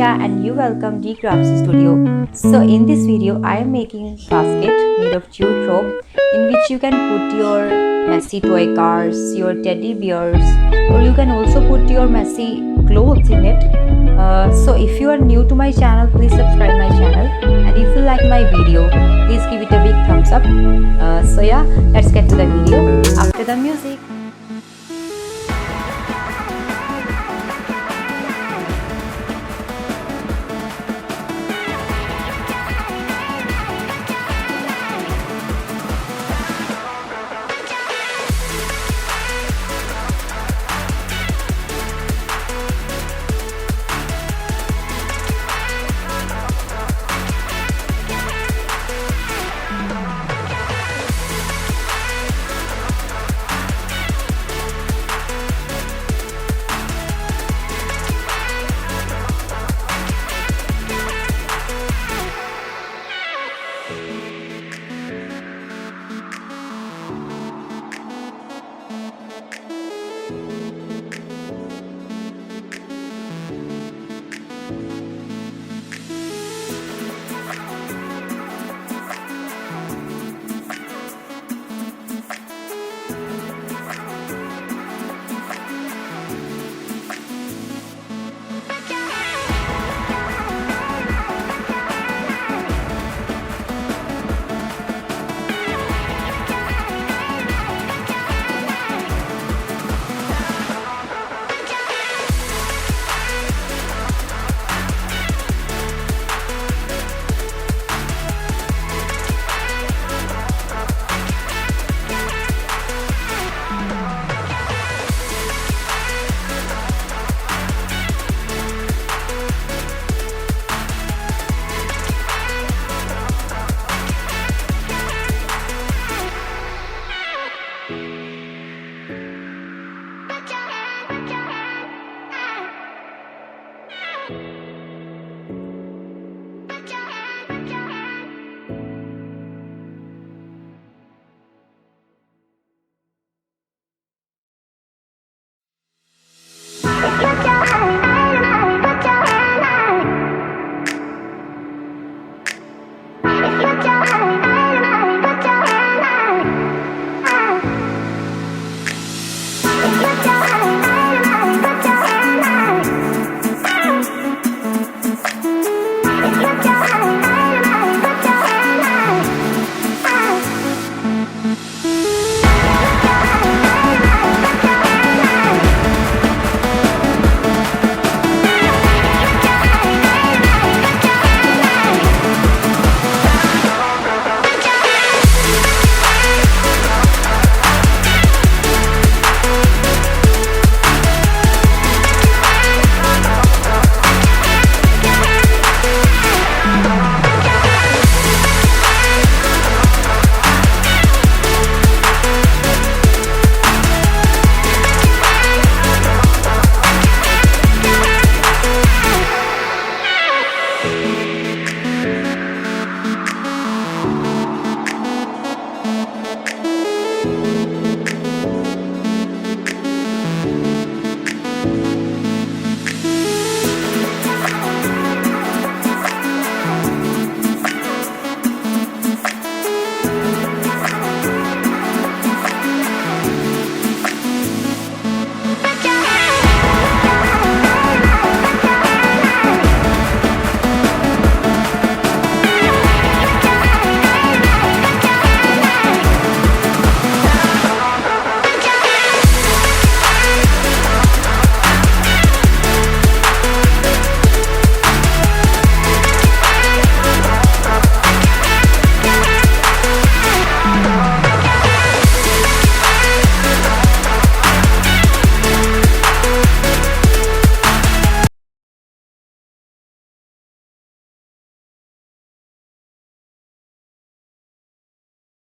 Amisha and you welcome Dcraftsystudio. So in this video I am making basket made of jute rope in which you can put your messy toy cars, your teddy bears, or you can also put your messy clothes in it. So if you are new to my channel, please subscribe my channel, and if you like my video, please give it a big thumbs up. So yeah, let's get to the video after the music.